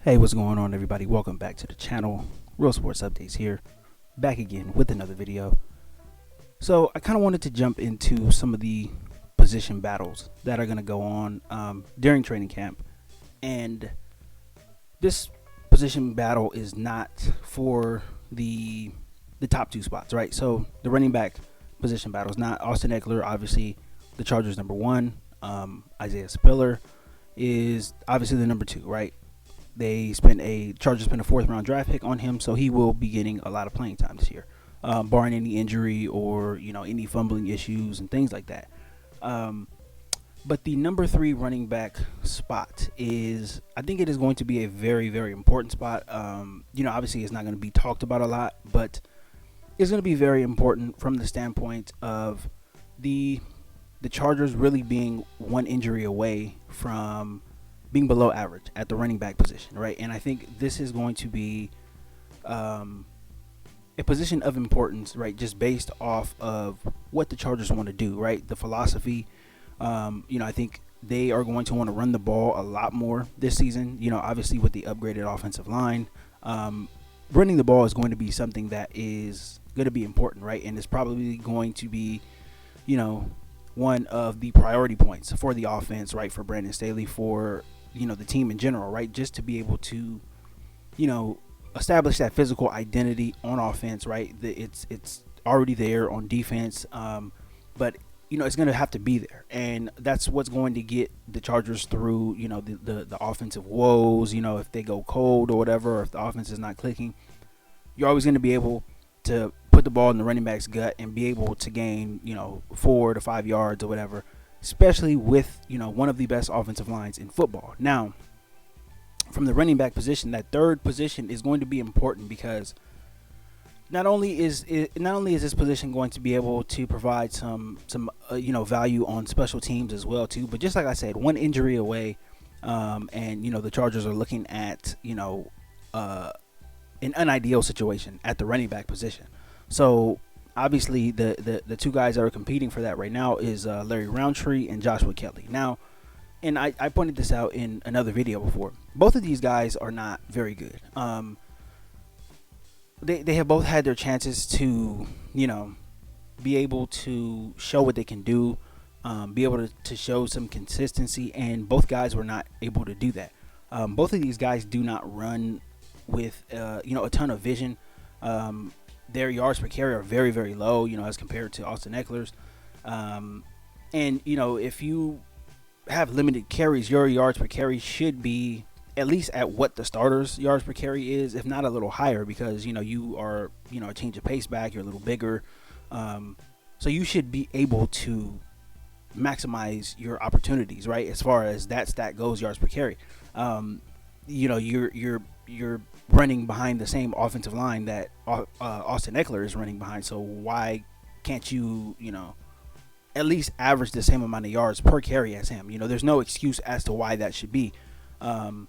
Hey, what's going on, everybody? Welcome back to the channel. Real Sports Updates here, back again with another video. So I kind of wanted to jump into some of the position battles that are going to go on during training camp, and this position battle is not for the top two spots, right? So the running back position battle is not Austin Ekeler, obviously the Chargers number one. Isaiah Spiller is obviously the number two, right? Chargers spent a fourth round draft pick on him, so he will be getting a lot of playing time this year, barring any injury or any fumbling issues and things like that. But the number three running back spot I think it is going to be a very, very important spot. Obviously it's not going to be talked about a lot, but it's going to be very important from the standpoint of the Chargers really being one injury away from being below average at the running back position, right? And I think this is going to be a position of importance, right? Just based off of what the Chargers want to do, right? The philosophy. I think they are going to want to run the ball a lot more this season. Obviously with the upgraded offensive line, running the ball is going to be something that is going to be important, right? And it's probably going to be, one of the priority points for the offense, right? For Brandon Staley, for the team in general, right? Just to be able to, establish that physical identity on offense, right? It's already there on defense, but it's going to have to be there, and that's what's going to get the Chargers through, the offensive woes. If they go cold or whatever, or if the offense is not clicking, you're always going to be able to put the ball in the running back's gut and be able to gain 4 to 5 yards or whatever, especially with one of the best offensive lines in football. Now, from the running back position, that third position is going to be important, because not only is this position going to be able to provide some value on special teams as well too, but just like I said, one injury away, and the Chargers are looking at an unideal situation at the running back position. So obviously the two guys that are competing for that right now is Larry Roundtree and Joshua Kelly. Now, and I pointed this out in another video before, both of these guys are not very good. They have both had their chances to be able to show what they can do, be able to show some consistency, and both guys were not able to do that. Both of these guys do not run with a ton of vision. Their yards per carry are very, very low, as compared to Austin Ekeler's. And if you have limited carries, your yards per carry should be at least at what the starter's yards per carry is, if not a little higher, because you are a change of pace back, you're a little bigger, so you should be able to maximize your opportunities, right? As far as that stat goes, yards per carry. You're running behind the same offensive line that Austin Ekeler is running behind, so why can't you at least average the same amount of yards per carry as him? There's no excuse as to why that should be. Most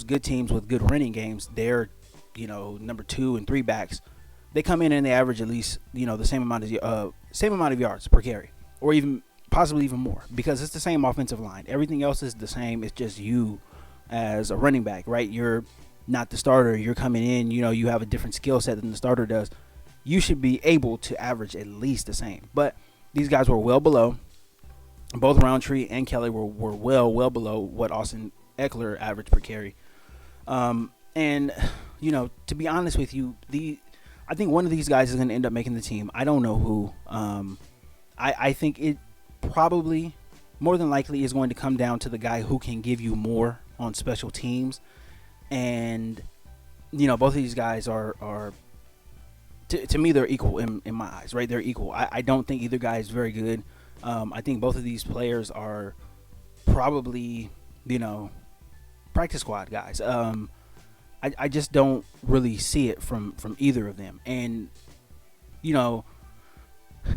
good teams with good running games, they're number 2 and 3 backs, they come in and they average at least the same amount of yards per carry, or even possibly even more, because it's the same offensive line. Everything else is the same. It's just you as a running back, right? You're not the starter. You're coming in, you have a different skill set than the starter does. You should be able to average at least the same. But these guys were well below. Both Roundtree and Kelly were well below what Austin Ekeler averaged per carry. And to be honest with you, I think one of these guys is going to end up making the team. I don't know who. I think it probably, more than likely, is going to come down to the guy who can give you more on special teams. And both of these guys are to me, they're equal in my eyes, right? They're equal. I don't think either guy is very good. I think both of these players are probably practice squad guys. I just don't really see it from either of them. And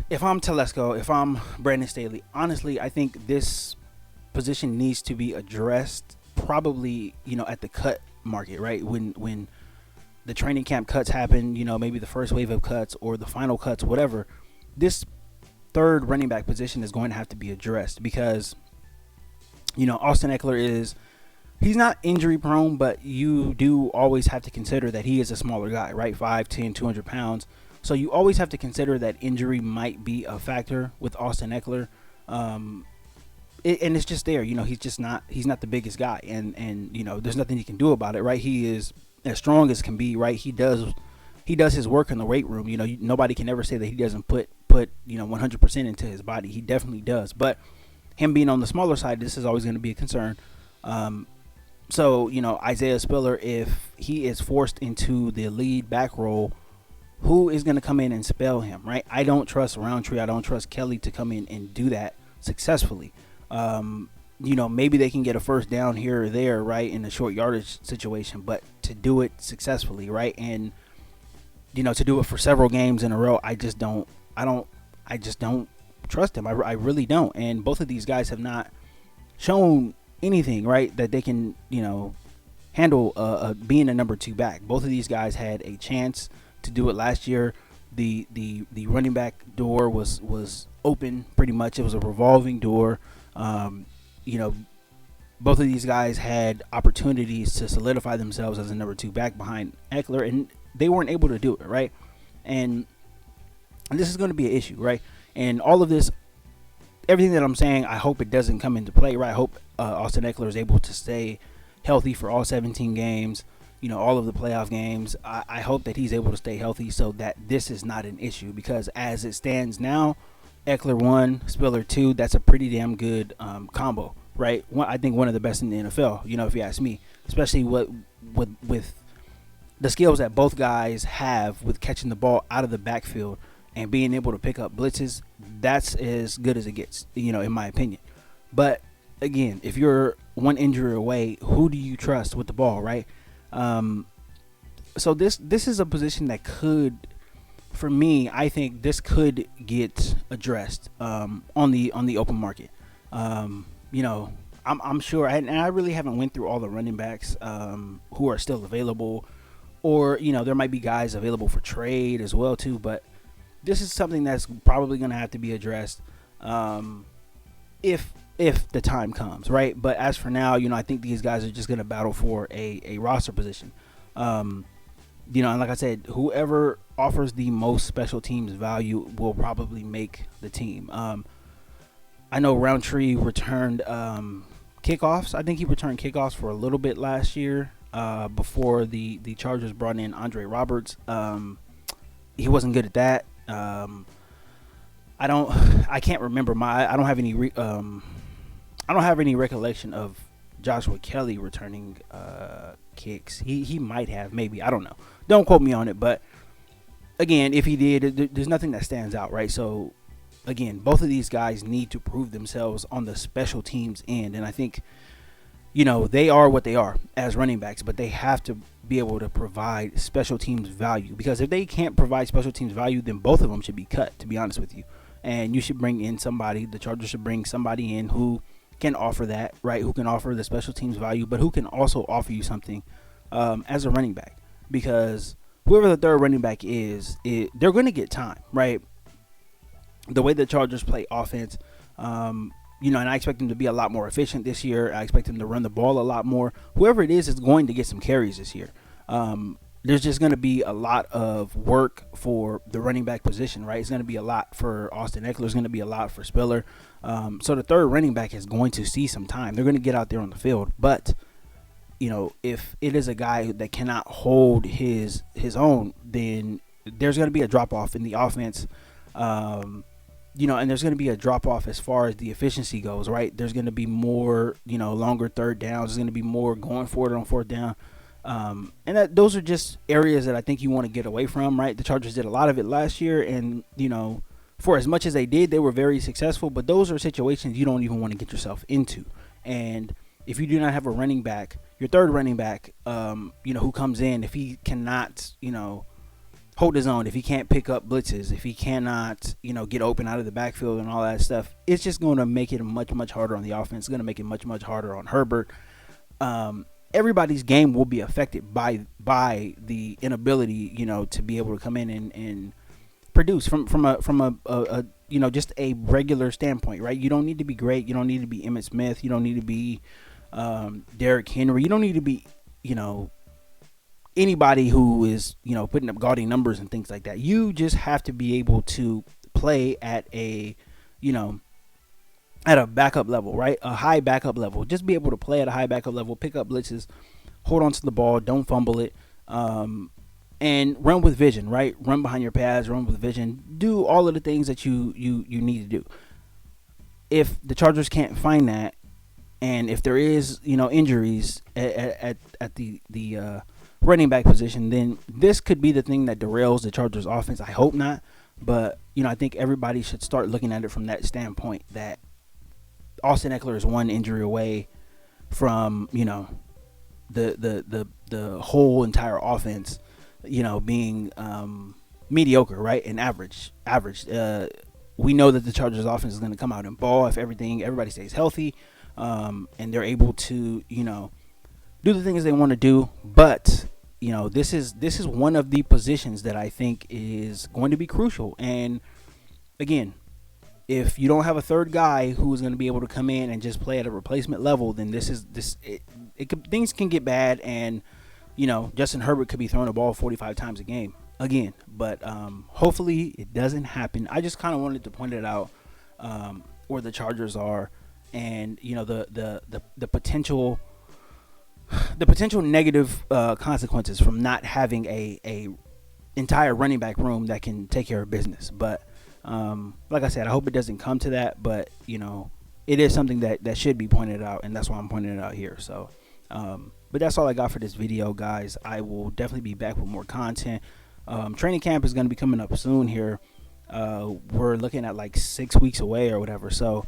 if I'm Telesco, if I'm Brandon Staley, honestly, I think this position needs to be addressed probably at the cut market, right? When the training camp cuts happen, maybe the first wave of cuts or the final cuts, whatever, this third running back position is going to have to be addressed, because Austin Ekeler is he's not injury prone, but you do always have to consider that he is a smaller guy, right? 5'10", 200 pounds. So you always have to consider that injury might be a factor with Austin Ekeler. And it's just there. He's not the biggest guy. And there's nothing he can do about it, right? He is as strong as can be, right? He does his work in the weight room. Nobody can ever say that he doesn't put 100% into his body. He definitely does. But him being on the smaller side, this is always going to be a concern. So, Isaiah Spiller, if he is forced into the lead back role, who is going to come in and spell him, right? I don't trust Roundtree. I don't trust Kelly to come in and do that successfully. Maybe they can get a first down here or there, right, in a short yardage situation, but to do it successfully, right, and to do it for several games in a row, I just don't trust him. I really don't. And both of these guys have not shown anything, right, that they can, handle being a number 2 back. Both of these guys had a chance to do it last year. The running back door was open pretty much. It was a revolving door. Both of these guys had opportunities to solidify themselves as a number 2 back behind Ekeler, and they weren't able to do it, right? And this is going to be an issue, right? And all of this, everything that I'm saying, I hope it doesn't come into play, right? I hope Austin Ekeler is able to stay healthy for all 17 games, all of the playoff games. I hope that he's able to stay healthy so that this is not an issue, because as it stands now, Ekeler 1, Spiller 2, that's a pretty damn good combo, right? I think one of the best in the NFL, if you ask me, especially with the skills that both guys have with catching the ball out of the backfield and being able to pick up blitzes. That's as good as it gets, in my opinion. But again, if you're one injury away, who do you trust with the ball, right? So this is a position that could, for me, I think this could get addressed on the open market. I'm sure, and I really haven't went through all the running backs who are still available, or there might be guys available for trade as well too. But this is something that's probably going to have to be addressed if the time comes, right? But as for now, I think these guys are just going to battle for a roster position. And like I said, whoever offers the most special teams value will probably make the team. I know Roundtree returned kickoffs. I think he returned kickoffs for a little bit last year before the Chargers brought in Andre Roberts. He wasn't good at that. I can't remember I don't have any recollection of Joshua Kelly returning kicks. He might have, maybe, I don't know. Don't quote me on it, but again, if he did, there's nothing that stands out, right? So again, both of these guys need to prove themselves on the special teams end, and I think they are what they are as running backs, but they have to be able to provide special teams value, because if they can't provide special teams value, then both of them should be cut, to be honest with you. And you should bring in somebody, the Chargers should bring somebody in who can offer that, right? Who can offer the special teams value, but who can also offer you something as a running back, because whoever the third running back is, they're going to get time, right? The way the Chargers play offense, and I expect them to be a lot more efficient this year. I expect them to run the ball a lot more. Whoever it is going to get some carries this year. There's just going to be a lot of work for the running back position, right? It's going to be a lot for Austin Ekeler. It's going to be a lot for Spiller. So the third running back is going to see some time. They're going to get out there on the field. But, if it is a guy that cannot hold his own, then there's going to be a drop-off in the offense. And there's going to be a drop-off as far as the efficiency goes, right? There's going to be more, longer third downs. There's going to be more going for it on fourth down. And those are just areas that I think you want to get away from, right? The Chargers did a lot of it last year, and, for as much as they did, they were very successful. But those are situations you don't even want to get yourself into. And if you do not have a running back, your third running back, who comes in, if he cannot, hold his own, if he can't pick up blitzes, if he cannot, get open out of the backfield and all that stuff, it's just going to make it much, much harder on the offense. It's going to make it much, much harder on Herbert. Everybody's game will be affected by the inability, to be able to come in and produce from a just a regular standpoint, right? You don't need to be great. You don't need to be Emmitt Smith. You don't need to be, Derrick Henry. You don't need to be, you know, anybody who is, you know, putting up gaudy numbers and things like that. You just have to be able to play at a, you know, at a backup level, right? A high backup level. Just be able to play at a high backup level, pick up blitzes, hold on to the ball, don't fumble it, and run with vision, right? Run behind your pads, run with vision. Do all of the things that you need to do. If the Chargers can't find that, and if there is, you know, injuries at the running back position, then this could be the thing that derails the Chargers offense. I hope not, but you know, I think everybody should start looking at it from that standpoint, that Austin Ekeler is one injury away from, you know, the whole entire offense, you know, being mediocre, right, and average. We know that the Chargers offense is going to come out and ball if everybody stays healthy, and they're able to, you know, do the things they want to do. But you know, this is one of the positions that I think is going to be crucial. And again, if you don't have a third guy who is going to be able to come in and just play at a replacement level, then things can get bad. And you know, Justin Herbert could be throwing the ball 45 times a game again. But hopefully it doesn't happen. I just kind of wanted to point it out, where the Chargers are, and you know, the potential negative consequences from not having a entire running back room that can take care of business. But like I said, I hope it doesn't come to that. But you know, it is something that should be pointed out, and that's why I'm pointing it out here. So but that's all I got for this video, guys. I will definitely be back with more content. Training camp is going to be coming up soon here. We're looking at like 6 weeks away or whatever. So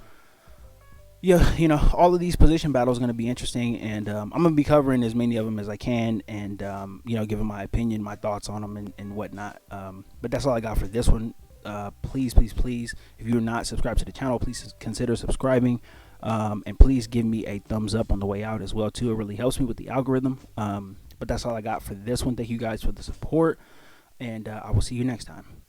yeah, you know, all of these position battles are going to be interesting, and I'm going to be covering as many of them as I can, and you know, giving my opinion, my thoughts on them, and whatnot. But that's all I got for this one. Please, if you're not subscribed to the channel, please consider subscribing, and please give me a thumbs up on the way out as well too. It really helps me with the algorithm. But that's all I got for this one. Thank you guys for the support, and I will see you next time.